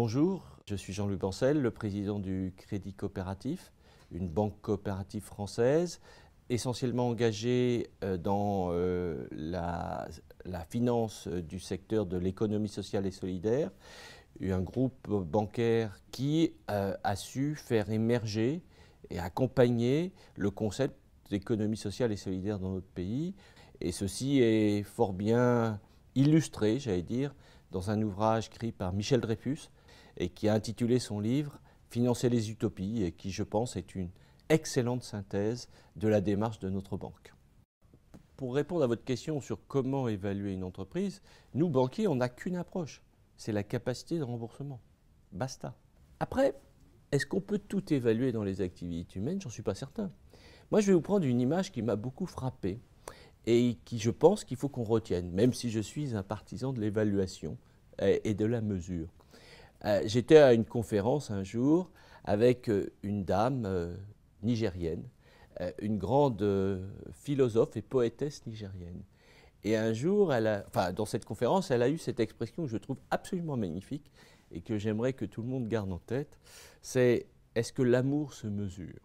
Bonjour, je suis Jean-Luc Bancel, le président du Crédit Coopératif, une banque coopérative française, essentiellement engagée dans la finance du secteur de l'économie sociale et solidaire, un groupe bancaire qui a su faire émerger et accompagner le concept d'économie sociale et solidaire dans notre pays. Et ceci est fort bien illustré, j'allais dire, dans un ouvrage écrit par Michel Dreyfus et qui a intitulé son livre « Financer les utopies » et qui, je pense, est une excellente synthèse de la démarche de notre banque. Pour répondre à votre question sur comment évaluer une entreprise, nous, banquiers, on n'a qu'une approche, c'est la capacité de remboursement. Basta. Après, est-ce qu'on peut tout évaluer dans les activités humaines? J'en suis pas certain. Moi, je vais vous prendre une image qui m'a beaucoup frappé et qui, je pense, qu'il faut qu'on retienne, même si je suis un partisan de l'évaluation et de la mesure. J'étais à une conférence un jour avec une dame nigérienne, une grande philosophe et poétesse nigérienne. Et un jour, dans cette conférence, elle a eu cette expression que je trouve absolument magnifique et que j'aimerais que tout le monde garde en tête, c'est « est-ce que l'amour se mesure ?»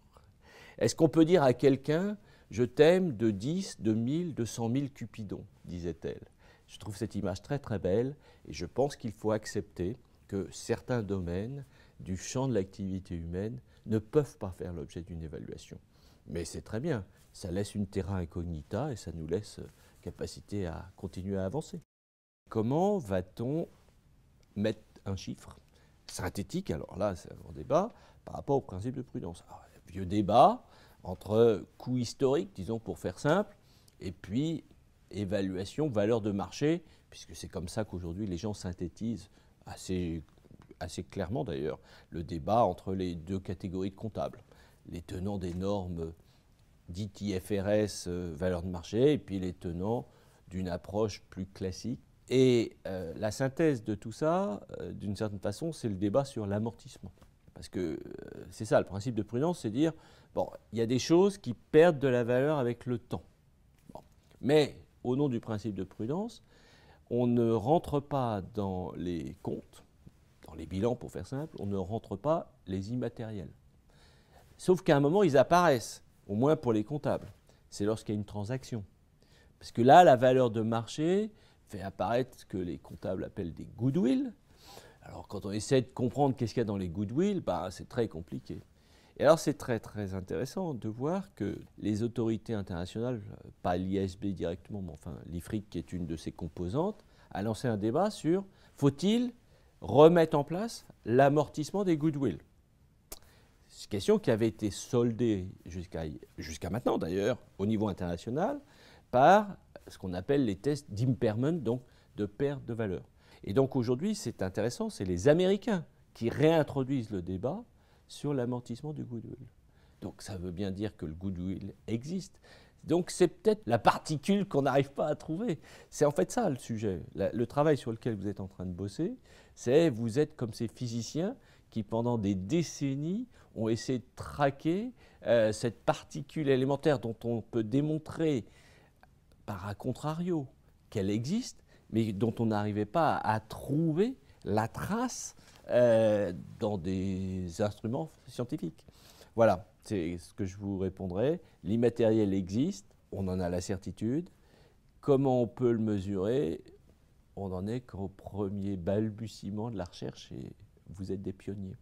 Est-ce qu'on peut dire à quelqu'un « je t'aime de 10, de 1000, de 100 000 cupidons » disait-elle. Je trouve cette image très très belle et je pense qu'il faut accepter que certains domaines du champ de l'activité humaine ne peuvent pas faire l'objet d'une évaluation. Mais c'est très bien, ça laisse une terra incognita et ça nous laisse capacité à continuer à avancer. Comment va-t-on mettre un chiffre synthétique, alors là c'est un grand débat, par rapport au principe de prudence. Alors, vieux débat entre coût historique, disons pour faire simple, et puis évaluation, valeur de marché, puisque c'est comme ça qu'aujourd'hui les gens synthétisent assez clairement d'ailleurs le débat entre les deux catégories de comptables, les tenants des normes dites IFRS, valeur de marché, et puis les tenants d'une approche plus classique. Et la synthèse de tout ça, d'une certaine façon, c'est le débat sur l'amortissement. Parce que c'est ça, le principe de prudence, c'est dire, bon, il y a des choses qui perdent de la valeur avec le temps. Bon. Mais au nom du principe de prudence, on ne rentre pas dans les comptes, dans les bilans pour faire simple, on ne rentre pas les immatériels. Sauf qu'à un moment, ils apparaissent, au moins pour les comptables. C'est lorsqu'il y a une transaction. Parce que là, la valeur de marché fait apparaître ce que les comptables appellent des goodwill. Alors quand on essaie de comprendre qu'est-ce qu'il y a dans les goodwill, bah, c'est très compliqué. Et alors c'est très très intéressant de voir que les autorités internationales, pas l'IASB directement, mais enfin l'IFRIC qui est une de ses composantes, a lancé un débat sur faut-il remettre en place l'amortissement des goodwill. C'est une question qui avait été soldée jusqu'à maintenant d'ailleurs au niveau international par ce qu'on appelle les tests d'impairment, donc de perte de valeur. Et donc aujourd'hui, c'est intéressant, c'est les Américains qui réintroduisent le débat sur l'amortissement du goodwill. Donc ça veut bien dire que le goodwill existe. Donc c'est peut-être la particule qu'on n'arrive pas à trouver. C'est en fait ça le sujet. Le travail sur lequel vous êtes en train de bosser, c'est vous êtes comme ces physiciens qui pendant des décennies ont essayé de traquer cette particule élémentaire dont on peut démontrer par a contrario qu'elle existe, mais dont on n'arrivait pas à trouver la trace dans des instruments scientifiques. Voilà, c'est ce que je vous répondrai. L'immatériel existe, on en a la certitude. Comment on peut le mesurer? On n'en est qu'au premier balbutiement de la recherche et vous êtes des pionniers.